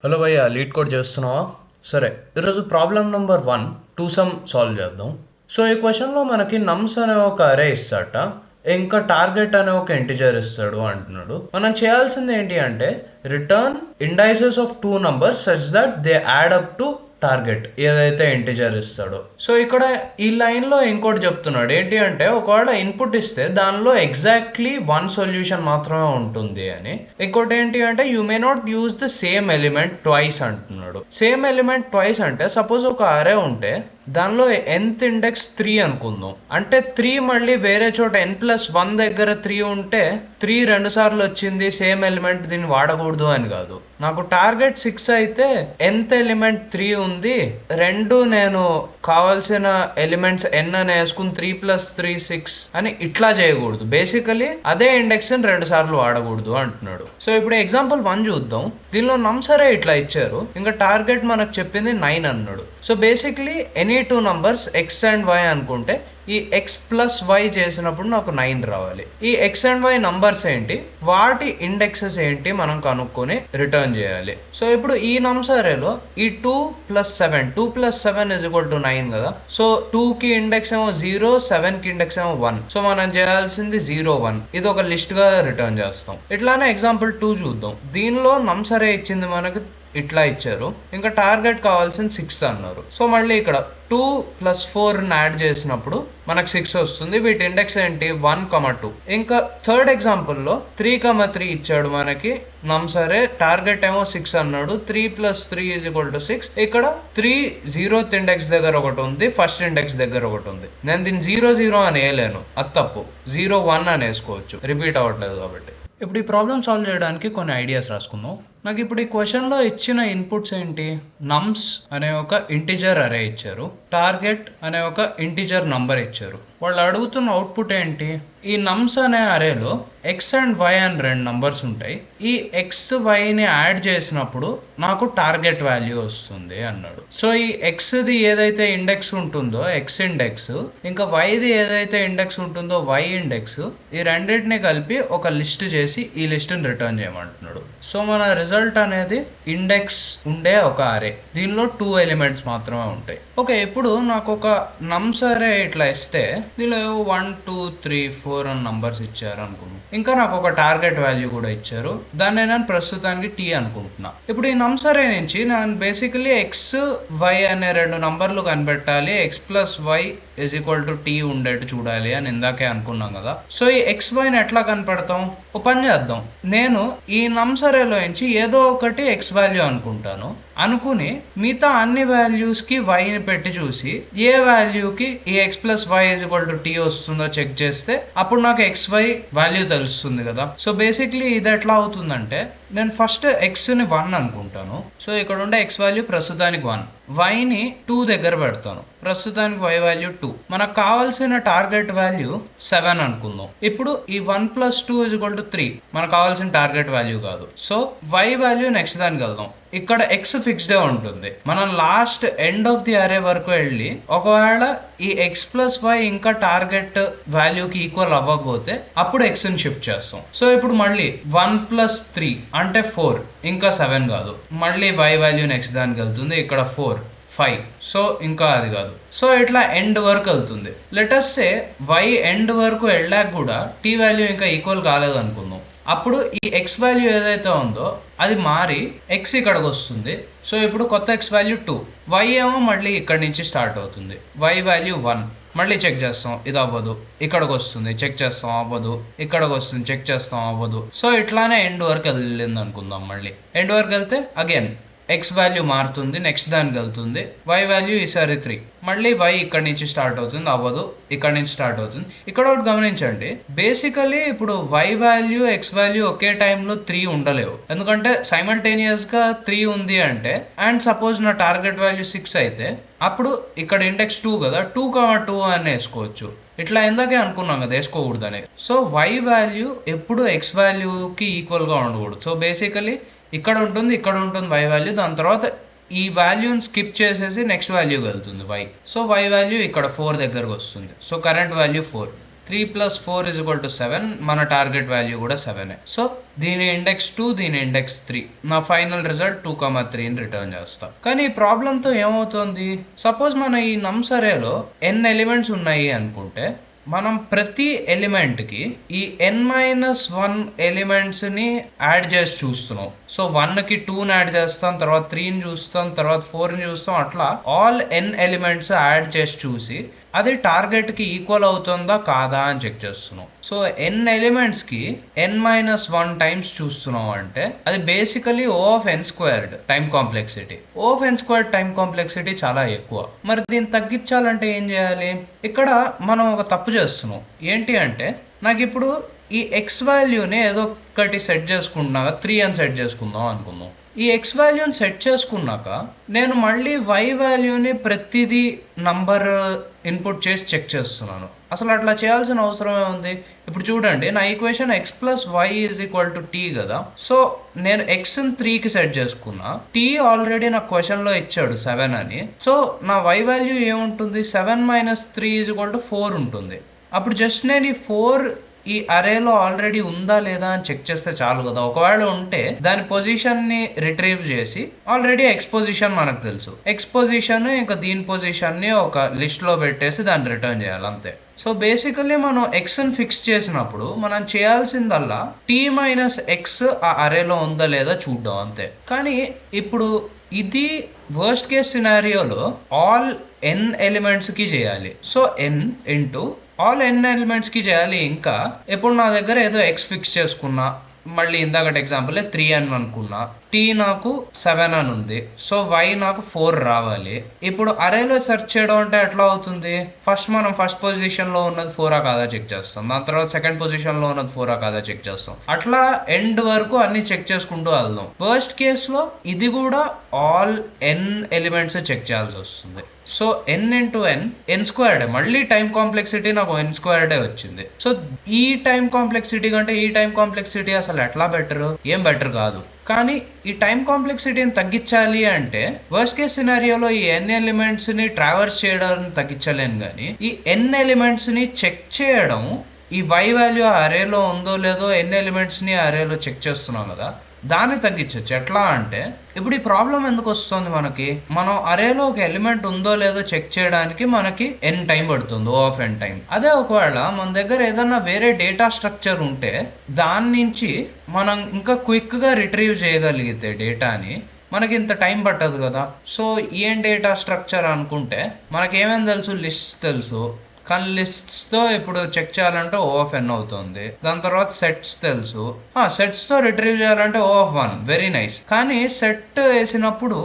Hello భయ్య, lead code చేస్తున్నావా? సరే, ఈరోజు problem number 1 two some solve చేద్దాం. సో ఈ క్వశ్చన్లో మనకి నమ్స్ అనే ఒక అరే ఇస్తాట, ఇంకా టార్గెట్ అనే ఒక ఇంటిజర్ ఇస్తాడు అంటున్నాడు. మనం చేయాల్సింది ఏంటి అంటే return indices of two numbers such that they add up to target ఏదైతే ఇంటిజర్ ఇస్తాడో. సో ఇక్కడ ఈ లైన్లో ఇంకోటి చెప్తున్నాడు ఏంటి అంటే, ఒకవేళ ఇన్పుట్ ఇస్తే దానిలో ఎగ్జాక్ట్లీ వన్ సొల్యూషన్ మాత్రమే ఉంటుంది అని. ఇంకోటి ఏంటి అంటే you may not use the same element twice అంటున్నాడు. సేమ్ ఎలిమెంట్ ట్వైస్ అంటే సపోజ్ ఒక అరే ఉంటే దానిలో nth ఇండెక్స్ 3 అనుకుందాం. అంటే 3 మళ్ళీ వేరే చోట n+1 దగ్గర 3 ఉంటే 3 రెండు సార్లు వచ్చింది సేమ్ ఎలిమెంట్, దీన్ని వాడకూడదు అని కాదు. నాకు టార్గెట్ 6 అయితే nth ఎలిమెంట్ 3 ఉంది, రెండు నేను కావాల్సిన ఎలిమెంట్స్ n అని వేసుకుని 3+3 6 అని ఇట్లా చేయకూడదు. బేసికలీ అదే ఇండెక్స్ ని రెండు సార్లు వాడకూడదు అంటున్నాడు. సో ఇప్పుడు ఎగ్జాంపుల్ 1 చూద్దాం. దీనిలో నమ్స్ అరే ఇట్లా ఇచ్చారు, ఇంకా టార్గెట్ మనకు చెప్పింది 9 అన్నాడు. So basically any two numbers x and y అనుకుంటే ఈ x+y చేసినప్పుడు నాకు 9 రావాలి. ఈ x అండ్ y నంబర్స్ ఏంటి, వాటి ఇండెక్సెస్ ఏంటి మనం కనుక్కొని రిటర్న్ చేయాలి. సో ఇప్పుడు ఈ నమ్స్ అరేలో ఈ 2+7 2+7 = 9 కదా. సో 2కి ఇండెక్స్ ఏమో 0, 7కి ఇండెక్స్ ఏమో 1. సో మనం చేయాల్సింది 0 1. ఇది ఒక లిస్ట్ గా రిటర్న్ చేస్తాం. ఇట్లానే ఎగ్జాంపుల్ 2 చూద్దాం. దీనిలో నమ్స్ అరే ఇచ్చింది మనకి ఇట్లా ఇచ్చారు, ఇంకా టార్గెట్ కావాల్సిన 6 అన్నారు. సో మళ్ళీ ఇక్కడ 2+4 యాడ్ చేసినప్పుడు మనకు 6 వస్తుంది. వీటి ఇండెక్స్ ఏంటి 1, 2. ఇంకా థర్డ్ ఎగ్జాంపుల్లో 3, 3 ఇచ్చాడు మనకి నమ్స్ అరే, టార్గెట్ ఏమో 6 అన్నాడు. 3+3 = 6. ఇక్కడ 3 0th ఇండెక్స్ దగ్గర ఒకటి ఉంది, ఫస్ట్ ఇండెక్స్ దగ్గర ఒకటి ఉంది. నేను దీన్ని 0 0 అని వేయలేను, అది తప్పు. 0 1 అని వేసుకోవచ్చు, రిపీట్ అవ్వట్లేదు కాబట్టి. ఇప్పుడు ఈ ప్రాబ్లం సాల్వ్ చేయడానికి కొన్ని ఐడియాస్ రాసుకుందాం. నాకు ఇప్పుడు ఈ క్వశ్చన్లో ఇచ్చిన ఇన్పుట్స్ ఏంటి, నమ్స్ అనే ఒక ఇంటిజర్ అరే ఇచ్చారు, టార్గెట్ అనే ఒక ఇంటిజర్ నంబర్ ఇచ్చారు. వాళ్ళు అడుగుతున్న అవుట్పుట్ ఏంటి, ఈ నమ్స్ అనే అరేలో x అండ్ y అని రెండు నంబర్స్ ఉంటాయి, ఈ x yని యాడ్ చేసినప్పుడు నాకు టార్గెట్ వాల్యూ వస్తుంది అన్నాడు. సో ఈ xది ఏదైతే ఇండెక్స్ ఉంటుందో x ఇండెక్స్, ఇంకా yది ఏదైతే ఇండెక్స్ ఉంటుందో y ఇండెక్స్, ఈ రెండింటిని కలిపి ఒక లిస్ట్ చేసి ఈ లిస్ట్ని రిటర్న్ చేయమంటున్నాడు. సో మన రిజల్ట్ అనేది ఇండెక్స్ ఉండే ఒక అరే, దీనిలో 2 ఎలిమెంట్స్ మాత్రమే ఉంటాయి. ఓకే, ఇప్పుడు నాకు ఒక నమ్స్ అరే ఇట్లా ఇస్తే దీనిలో 1 2 3 4 అని నంబర్స్ ఇచ్చారు అనుకున్నాను. ఇంకా నాకు ఒక టార్గెట్ వాల్యూ కూడా ఇచ్చారు, దాన్ని నేను ప్రస్తుతానికి t అనుకుంటున్నా. ఇప్పుడు ఈ నమ్స్ అరే నుంచి నేను బేసికలీ x y అనే రెండు నంబర్లు కనిపెట్టాలి, x+y = t ఉండేట్టు చూడాలి అని ఇందాకే అనుకున్నాం కదా. సో ఈ x yని ఎట్లా కనిపెడతాం, ఓ పని చేద్దాం. నేను ఈ నమ్స్ అరేలో నుంచి ఏదో ఒకటి x వాల్యూ అనుకుంటాను, అనుకుని మిగతా అన్ని వాల్యూస్కి వైని పెట్టి చూసి ఏ వాల్యూకి ఈ x+y = t వస్తుందో చెక్ చేస్తే అప్పుడు నాకు xy వాల్యూ తెలుస్తుంది కదా. సో బేసిక్లీ ఇది ఎట్లా అవుతుందంటే, నేను ఫస్ట్ xని 1 అనుకుంటాను. సో ఇక్కడ ఉండే x వాల్యూ ప్రస్తుతానికి 1, yని 2 దగ్గర పెడతాను, ప్రస్తుతానికి y వాల్యూ 2. మనకు కావాల్సిన టార్గెట్ వాల్యూ 7 అనుకుందాం. ఇప్పుడు ఈ 1+2 = 3 మనకు కావాల్సిన టార్గెట్ వాల్యూ కాదు. సో y వాల్యూ నెక్స్ట్ దానికి వెళ్దాం. ఇక్కడ x ఫిక్స్డ్ ఉంటుంది. మనం లాస్ట్ ఎండ్ ఆఫ్ ది అరే వరకు వెళ్ళి ఒకవేళ ఈ x+y ఇంకా టార్గెట్ వాల్యూకి ఈక్వల్ అవ్వకపోతే అప్పుడు x ని షిఫ్ట్ చేస్తాం. సో ఇప్పుడు మళ్ళీ 1+3 అంటే 4, ఇంకా 7 కాదు. మళ్ళీ y వాల్యూ నెక్స్ట్ దానికి వెళ్తుంది, ఇక్కడ 4 5. సో ఇంకా అది కాదు. సో ఇట్లా ఎండ్ వరకు వెళ్తుంది. లెట్ అస్ సే y ఎండ్ వరకు వెళ్ళాక కూడా t వాల్యూ ఇంకా ఈక్వల్ కాలేదు అనుకుందాం. అప్పుడు ఈ x వాల్యూ ఏదైతే ఉందో అది మారి x ఇక్కడికి వస్తుంది. సో ఇప్పుడు కొత్త x వాల్యూ 2, y ఏమో మళ్ళీ ఇక్కడి నుంచి స్టార్ట్ అవుతుంది, y వాల్యూ 1. మళ్ళీ చెక్ చేస్తాం, ఇది అవ్వదు, ఇక్కడికి వస్తుంది, చెక్ చేస్తాం, అవ్వదు, ఇక్కడికి వస్తుంది, చెక్ చేస్తాం, అవ్వదు. సో ఇట్లానే ఎండ్ వరకు వెళ్ళింది అనుకుందాం. మళ్ళీ ఎండ్ వరకు వెళ్తే అగైన్ x వాల్యూ మారుతుంది, నెక్స్ట్ దానికి వెళ్తుంది, y వాల్యూ ఈసారి 3. మళ్ళీ y ఇక్కడి నుంచి స్టార్ట్ అవుతుంది, అవ్వదు, ఇక్కడి నుంచి స్టార్ట్ అవుతుంది. ఇక్కడ ఒకటి గమనించండి, బేసికలీ ఇప్పుడు y వాల్యూ x వాల్యూ ఒకే టైంలో 3 ఉండలేవు, ఎందుకంటే సైమల్టేనియస్ గా 3 ఉంది అంటే, అండ్ సపోజ్ నా టార్గెట్ వాల్యూ 6 అయితే అప్పుడు ఇక్కడ ఇండెక్స్ 2 కదా, 2, 2 అని వేసుకోవచ్చు. ఇట్లా ఇందాకే అనుకున్నాం కదా వేసుకోకూడదని. సో y వాల్యూ ఎప్పుడు x వాల్యూకి ఈక్వల్గా ఉండకూడదు. సో బేసికలీ ఇక్కడ ఉంటుంది, ఇక్కడ ఉంటుంది y వాల్యూ, దాని తర్వాత ఈ వాల్యూని స్కిప్ చేసేసి నెక్స్ట్ వాల్యూకి వెళ్తుంది y. సో y వాల్యూ ఇక్కడ 4 దగ్గరకు వస్తుంది. So current value 4. 3 + 4 = 7. మన టార్గెట్ వాల్యూ కూడా 7. సో దీని ఇండెక్స్ 2, దీని ఇండెక్స్ 3. నా ఫైనల్ రిజల్ట్ 2,3ని రిటర్న్ చేస్తా. కానీ ఈ ప్రాబ్లంతో ఏమవుతుంది, సపోజ్ మన ఈ నమ్స్ అరేలో n ఎలిమెంట్స్ ఉన్నాయి అనుకుంటే మనం ప్రతి ఎలిమెంట్కి ఈ n-1 ఎలిమెంట్స్ని యాడ్ చేసి చూస్తున్నాం. సో 1కి 2ని యాడ్ చేస్తాం, తర్వాత 3ని చూస్తాం, తర్వాత 4ని చూస్తాం. అట్లా ఆల్ n ఎలిమెంట్స్ యాడ్ చేసి చూసి అది టార్గెట్కి ఈక్వల్ అవుతుందా కాదా అని చెక్ చేస్తున్నాం. సో n ఎలిమెంట్స్కి n-1 టైమ్స్ చూస్తున్నాం అంటే అది basically O(n²) time complexity. O(n² time complexity చాలా ఎక్కువ. మరి దీన్ని తగ్గించాలంటే ఏం చేయాలి? ఇక్కడ మనం ఒక తప్పు చేస్తున్నాం. ఏంటి అంటే నాకు ఇప్పుడు ఈ x వాల్యూని ఏదో ఒకటి సెట్ చేసుకుంటున్నాక 3 అని సెట్ చేసుకుందాం అనుకుందాం. ఈ x వాల్యూని సెట్ చేసుకున్నాక నేను మళ్ళీ y వాల్యూని ప్రతిదీ నంబర్ ఇన్పుట్ చేసి చెక్ చేస్తున్నాను. అసలు అట్లా చేయాల్సిన అవసరం ఏముంది? ఇప్పుడు చూడండి, నా ఈక్వేషన్ x + y = t కదా. సో నేను xని 3కి సెట్ చేసుకున్నా. t ఆల్రెడీ నా క్వశ్చన్లో ఇచ్చాడు 7 అని. సో నా y వాల్యూ ఏముంటుంది? 7 - 3 = 4 ఉంటుంది. అప్పుడు జస్ట్ నేను ఈ 4 ఈ అరేలో ఆల్రెడీ ఉందా లేదా అని చెక్ చేస్తే చాలు కదా. ఒకవేళ ఉంటే దాని పొజిషన్ని రిట్రీవ్ చేసి, ఆల్రెడీ ఎక్స్ పొజిషన్ మనకు తెలుసు, ఎక్స్ పొజిషన్ ఇంకా దీని పొజిషన్ని ఒక లిస్ట్లో పెట్టేసి దాన్ని రిటర్న్ చేయాలి అంతే. సో బేసికలీ మనం ఎక్స్ని ఫిక్స్ చేసినప్పుడు మనం చేయాల్సిందల్లా t-x ఆ అరేలో ఉందా లేదా చూద్దాం అంతే. కానీ ఇప్పుడు ఇది వర్స్ట్ కేస్ సినారియోలో ఆల్ n ఎలిమెంట్స్కి చేయాలి. So n into all n ఎలిమెంట్స్కి చేయాలి. ఇంకా ఇప్పుడు నా దగ్గర ఏదో x ఫిక్స్ చేసుకున్నా, మళ్ళీ ఇందాకటి ఎగ్జాంపుల్ 3 అని అనుకున్నా, t నాకు 7 అని ఉంది. సో y నాకు 4 రావాలి. ఇప్పుడు అరేలో సెర్చ్ చేయడం అంటే ఎట్లా అవుతుంది? మనం ఫస్ట్ పొజిషన్లో ఉన్నది 4 కాదా చెక్ చేస్తాం, దాని తర్వాత సెకండ్ పొజిషన్లో ఉన్నది 4 కాదా చెక్ చేస్తాం. అట్లా ఎండ్ వరకు అన్ని చెక్ చేసుకుంటూ వెళ్దాం. వర్స్ట్ కేసులో ఇది కూడా ఆల్ n ఎలిమెంట్స్ చెక్ చేయాల్సి వస్తుంది. సో n ఇంటూ n² మళ్ళీ టైం కాంప్లెక్సిటీ నాకు n² వచ్చింది. సో ఈ టైం కాంప్లెక్సిటీ కంటే ఈ టైం కాంప్లెక్సిటీ అసలు ఎట్లా బెటర్? ఏం బెటర్ కాదు. కానీ ఈ టైం కాంప్లెక్సిటీని తగ్గించాలి అంటే వర్స్ట్ కేస్ సినారియోలో ఈ n ఎలిమెంట్స్ని ట్రావర్స్ చేయడం తగ్గించలేను, కానీ ఈ n ఎలిమెంట్స్ని చెక్ చేయడం, ఈ y వాల్యూ అరేలో ఉందో లేదో n ఎలిమెంట్స్ని అరేలో చెక్ చేస్తున్నాం కదా, దాన్ని తగ్గించవచ్చు. ఎట్లా అంటే ఇప్పుడు ఈ ప్రాబ్లం ఎందుకు వస్తుంది మనకి? మనం అరేలో ఒక ఎలిమెంట్ ఉందో లేదో చెక్ చేయడానికి మనకి n టైం పడుతుంది, O(n) టైం. అదే ఒకవేళ మన దగ్గర ఏదన్నా వేరే డేటా స్ట్రక్చర్ ఉంటే దాని నుంచి మనం ఇంకా క్విక్గా రిట్రీవ్ చేయగలిగితే డేటాని, మనకి ఇంత టైం పట్టదు కదా. సో ఏం డేటా స్ట్రక్చర్ అనుకుంటే మనకి ఏమేమి తెలుసు? లిస్ట్ తెలుసు. కానీ లిస్ట్స్తో ఇప్పుడు చెక్ చేయాలంటే O(n) అవుతుంది. దాని తర్వాత సెట్స్ తెలుసు. సెట్స్తో రిట్రీవ్ చేయాలంటే O(1). Very nice. కానీ సెట్ వేసినప్పుడు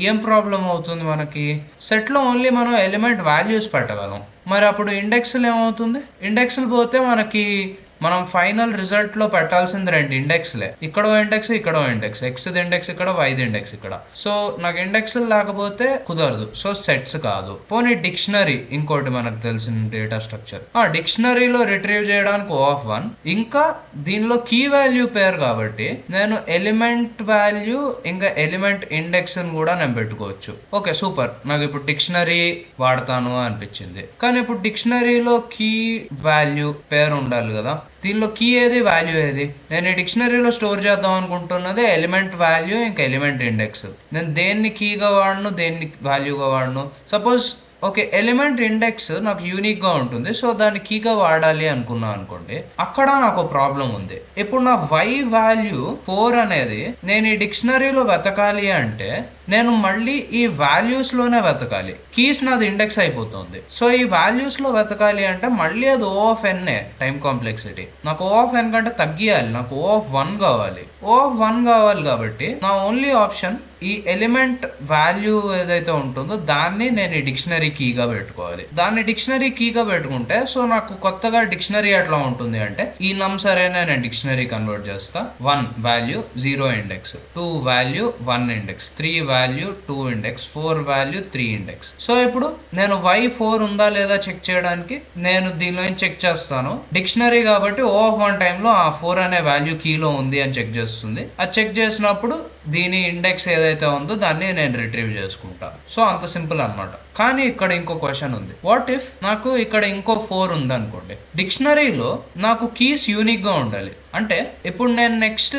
ఏం ప్రాబ్లం అవుతుంది మనకి? సెట్లో ఓన్లీ మనం ఎలిమెంట్ వాల్యూస్ పెట్టగలం. మరి అప్పుడు ఇండెక్స్లు ఏమవుతుంది? ఇండెక్స్లు పోతే మనం ఫైనల్ రిజల్ట్లో పెట్టాల్సింది 2 ఇండెక్స్లే. ఇక్కడో ఇండెక్స్, ఇక్కడో ఇండెక్స్, ఎక్స్ది ఇండెక్స్ ఇక్కడ, వైది ఇండెక్స్ ఇక్కడ. సో నాకు ఇండెక్స్లు లేకపోతే కుదరదు. సో సెట్స్ కాదు. పోనీ డిక్షనరీ ఇంకోటి మనకు తెలిసిన డేటా స్ట్రక్చర్. డిక్షనరీలో రిట్రీవ్ చేయడానికి O(1). ఇంకా దీనిలో కీ వాల్యూ పేరు కాబట్టి నేను ఎలిమెంట్ వాల్యూ ఇంకా ఎలిమెంట్ ఇండెక్స్ కూడా నేను పెట్టుకోవచ్చు. ఓకే సూపర్, నాకు ఇప్పుడు డిక్షనరీ వాడతాను అనిపించింది. కానీ ఇప్పుడు డిక్షనరీలో కీ వాల్యూ పేరు ఉండాలి కదా. దీనిలో కీ ఏది, వాల్యూ ఏది? నేను ఈ డిక్షనరీలో స్టోర్ చేద్దాం అనుకుంటున్నది ఎలిమెంట్ వాల్యూ ఇంకా ఎలిమెంట్ ఇండెక్స్. నేను దేన్ని కీగా వాడను, దేన్ని వాల్యూగా వాడను. సపోజ్ ఓకే, ఎలిమెంట్ ఇండెక్స్ నాకు యూనిక్గా ఉంటుంది, సో దాన్ని కీగా వాడాలి అనుకున్నాను అనుకోండి. అక్కడ నాకు ప్రాబ్లం ఉంది. ఇప్పుడు నా y వాల్యూ 4 అనేది నేను ఈ డిక్షనరీలో వెతకాలి అంటే నేను మళ్ళీ ఈ వాల్యూస్లోనే వెతకాలి. కీస్ నాది ఇండెక్స్ అయిపోతుంది. సో ఈ వాల్యూస్లో వెతకాలి అంటే మళ్ళీ అది O(n) టైం కాంప్లెక్సిటీ. నాకు O(n) కంటే తగ్గియాలి, నాకు O(1) కావాలి. O(1) కావాలి కాబట్టి నా ఓన్లీ ఆప్షన్ ఈ ఎలిమెంట్ వాల్యూ ఏదైతే ఉంటుందో దాన్ని నేను ఈ డిక్షనరీ కీగా పెట్టుకోవాలి. దాన్ని డిక్షనరీ కీగా పెట్టుకుంటే సో నాకు కొత్తగా డిక్షనరీ ఎట్లా ఉంటుంది అంటే ఈ నమ్స్ అరేనే నేను డిక్షనరీ కన్వర్ట్ చేస్తా. 1 value 0 index, 2 value 1 index, 3 value 2 index, 4 value 3 index. So ఇప్పుడు నేను y4 ఉందా లేదా చెక్ చేయడానికి నేను దీనిలో చెక్ చేస్తాను. డిక్షనరీ కాబట్టి O(1) టైంలో ఆ 4 అనే వాల్యూ కీలో ఉంది అని చెక్ చేస్తాను. చేస్తుంది. అది చెక్ చేసినప్పుడు దీని ఇండెక్స్ ఏదైతే ఉందో దాన్ని నేను రిట్రీవ్ చేసుకుంటాను. సో అంత సింపుల్ అనమాట. కానీ ఇక్కడ ఇంకో క్వశ్చన్ ఉంది. వాట్ ఇఫ్ నాకు ఇక్కడ ఇంకో 4 ఉంది అనుకోండి. డిక్షనరీలో నాకు కీస్ యూనిక్ గా ఉండాలి. అంటే ఇప్పుడు నేను నెక్స్ట్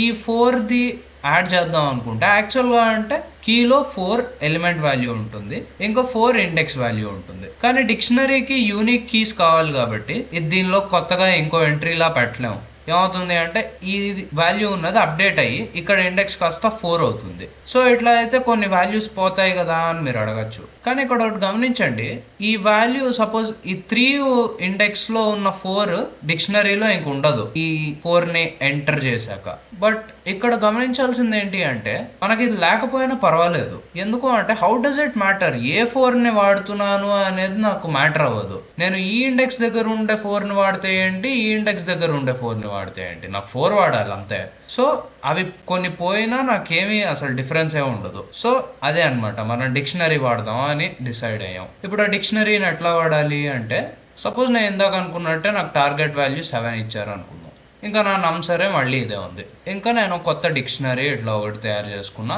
ఈ 4ది యాడ్ చేద్దాం అనుకుంటే యాక్చువల్గా అంటే కీలో 4 ఎలిమెంట్ వాల్యూ ఉంటుంది, ఇంకా 4 ఇండెక్స్ వాల్యూ ఉంటుంది. కానీ డిక్షనరీకి యూనిక్ కీస్ కావాలి కాబట్టి ఇది దీనిలో కొత్తగా ఇంకో ఎంట్రీలా పెట్టలేము. ఏమవుతుంది అంటే ఈ వాల్యూ ఉన్నది అప్డేట్ అయ్యి ఇక్కడ ఇండెక్స్ కాస్త 4 అవుతుంది. సో ఇట్లా అయితే కొన్ని వాల్యూస్ పోతాయి కదా అని మీరు అడగచ్చు. కానీ ఇక్కడ ఒకటి గమనించండి, ఈ వాల్యూ సపోజ్ ఈ 3 ఇండెక్స్ లో ఉన్న 4 డిక్షనరీలో ఇంక ఉండదు ఈ 4ని ఎంటర్ చేశాక. బట్ ఇక్కడ గమనించాల్సింది ఏంటి అంటే మనకి ఇది లేకపోయినా పర్వాలేదు. ఎందుకు అంటే హౌ డస్ ఇట్ మ్యాటర్? ఏ 4ని వాడుతున్నాను అనేది నాకు మ్యాటర్ అవ్వదు. నేను ఈ ఇండెక్స్ దగ్గర ఉండే 4ని వాడితే ఏంటి, ఈ ఇండెక్స్ దగ్గర ఉండే 4ని వాడితే ఏంటి, నాకు 4 వాడాలి అంతే. సో అవి కొన్ని పోయినా నాకేమీ అసలు డిఫరెన్స్ ఏ ఉండదు. సో అదే అనమాట, మనం డిక్షనరీ వాడదాం అని డిసైడ్ అయ్యాం. ఇప్పుడు ఆ డిక్షనరీని ఎట్లా వాడాలి అంటే సపోజ్ నేను ఇందాక అనుకున్నట్టే నాకు టార్గెట్ వాల్యూ 7 ఇచ్చారు అనుకుందాం. ఇంకా నా నమ్సరే మళ్ళీ ఇదే ఉంది. ఇంకా నేను కొత్త డిక్షనరీ ఇట్లా ఒకటి తయారు చేసుకున్నా.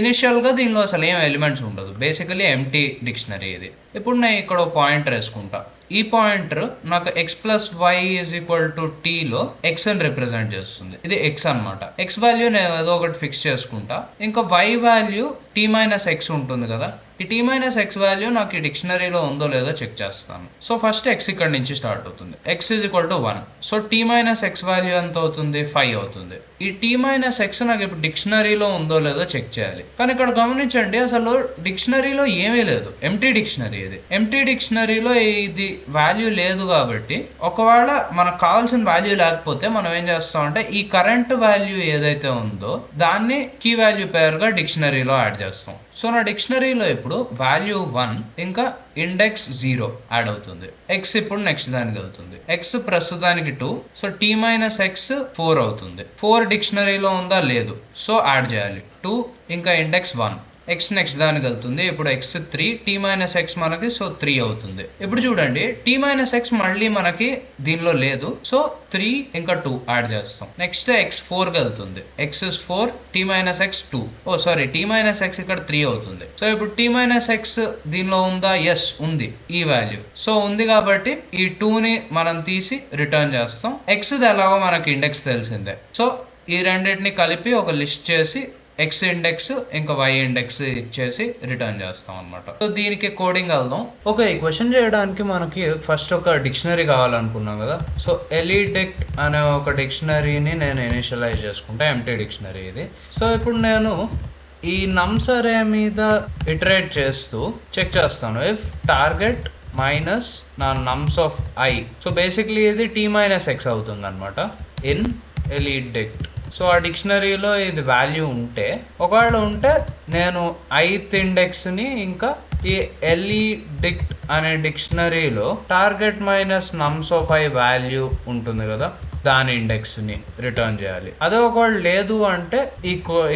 ఇనిషియల్గా దీనిలో అసలు ఏం ఎలిమెంట్స్ ఉండదు, బేసికలీ ఎంటీ డిక్షనరీ ఇది. ఇప్పుడు నేను ఇక్కడ పాయింటర్ వేసుకుంటా. ఈ పాయింటర్ నాకు x plus y is equal to టీలో ఎక్స్ అని రిప్రజెంట్ చేస్తుంది. ఇది ఎక్స్ అనమాట. ఎక్స్ వాల్యూ నేను ఏదో ఒకటి ఫిక్స్ చేసుకుంటా. ఇంకా y value t minus x ఉంటుంది కదా, ఈ టీ మైనస్ ఎక్స్ వాల్యూ నాకు ఈ డిక్షనరీలో ఉందో లేదో చెక్ చేస్తాను. సో ఫస్ట్ ఎక్స్ ఇక్కడ నుంచి స్టార్ట్ అవుతుంది. X is equal to 1. So t minus x value ఎంత అవుతుంది? 5 అవుతుంది. ఈ టీ మైనస్ ఎక్స్ నాకు ఇప్పుడు డిక్షనరీలో ఉందో లేదో చెక్ చేయాలి. కానీ ఇక్కడ గమనించండి, అసలు డిక్షనరీలో ఏమీ లేదు, ఎంటీ డిక్షనరీ ఇది. ఎంటీ డిక్షనరీలో ఇది వాల్యూ లేదు కాబట్టి ఒకవేళ మనకు కావాల్సిన వాల్యూ లేకపోతే మనం ఏం చేస్తాం అంటే ఈ కరెంట్ వాల్యూ ఏదైతే ఉందో దాన్ని కీ వాల్యూ పేరుగా డిక్షనరీలో యాడ్ చేస్తాం. సో నా డిక్షనరీలో ఇప్పుడు వాల్యూ 1 ఇంకా ఇండెక్స్ 0 యాడ్ అవుతుంది. ఎక్స్ ఇప్పుడు నెక్స్ట్ దానికి వెళ్తుంది. ఎక్స్ ప్రస్తుతానికి 2. సో టీ మైనస్ ఎక్స్ 4 అవుతుంది. 4 డిక్షనరీలో ఉందా? లేదు. సో యాడ్ చేయాలి 2 ఇంకా ఇండెక్స్ 1. ఎక్స్ నెక్స్ట్ దానికి వెళ్తుంది. ఇప్పుడు ఎక్స్ 3, టీ మైనస్ ఎక్స్ మనకి సో 3 అవుతుంది. ఇప్పుడు చూడండి, టీ మైనస్ ఎక్స్ మళ్ళీ మనకి దీనిలో లేదు. సో 3 ఇంకా 2 యాడ్ చేస్తాం. నెక్స్ట్ ఎక్స్ 4కి వెళ్తుంది. X 4, t minus x 2. Oh sorry, t minus x ఇక్కడ 3 అవుతుంది. సో ఇప్పుడు టీ మైనస్ ఎక్స్ దీనిలో ఉందా? ఎస్ ఉంది, ఈ వాల్యూ. సో ఉంది కాబట్టి ఈ 2ని మనం తీసి రిటర్న్ చేస్తాం. ఎక్స్ ఎలాగో మనకి ఇండెక్స్ తెలిసిందే. సో ఈ రెండింటిని కలిపి ఒక లిస్ట్ చేసి ఎక్స్ ఇండెక్స్ ఇంకా వై ఇండెక్స్ ఇచ్చేసి రిటర్న్ చేస్తాం అనమాట. సో దీనికి కోడింగ్ వెళ్దాం. ఓకే, ఈ క్వశ్చన్ చేయడానికి మనకి ఫస్ట్ ఒక డిక్షనరీ కావాలనుకున్నాం కదా. సో ఎలిడెక్ట్ అనే ఒక డిక్షనరీని నేను ఇనిషియలైజ్ చేసుకుంటా, ఎంటీ డిక్షనరీ ఇది. సో ఇప్పుడు నేను ఈ నమ్స్ అరే మీద ఇటరేట్ చేస్తూ చెక్ చేస్తాను ఇఫ్ టార్గెట్ మైనస్ నా నమ్స్ ఆఫ్ ఐ. సో బేసిక్లీ ఇది టీ మైనస్ ఎక్స్ అవుతుంది అనమాట ఇన్ ఎలిడెక్ట్. సో ఆ డిక్షనరీలో ఇది వాల్యూ ఉంటే, ఒకవేళ ఉంటే నేను ఐత్ ఇండెక్స్ని ఇంకా ఈ ఎలిడిక్ట్ అనే డిక్షనరీలో target minus nums of i value ఉంటుంది కదా, దాని ఇండెక్స్ని రిటర్న్ చేయాలి. అదే ఒకవేళ లేదు అంటే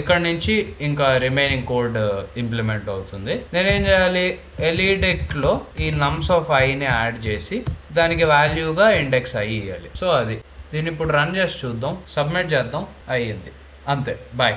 ఇక్కడ నుంచి ఇంకా రిమైనింగ్ కోడ్ ఇంప్లిమెంట్ అవుతుంది. నేనేం చేయాలి, ఎలిడిక్ట్లో ఈ నమ్స్ ఆఫ్ ఐని యాడ్ చేసి దానికి వాల్యూగా ఇండెక్స్ ఐ ఇవ్వాలి. సో అది దీన్ని ఇప్పుడు రన్ చేసి చూద్దాం, సబ్మిట్ చేద్దాం, అయ్యింది. అంతే, బాయ్.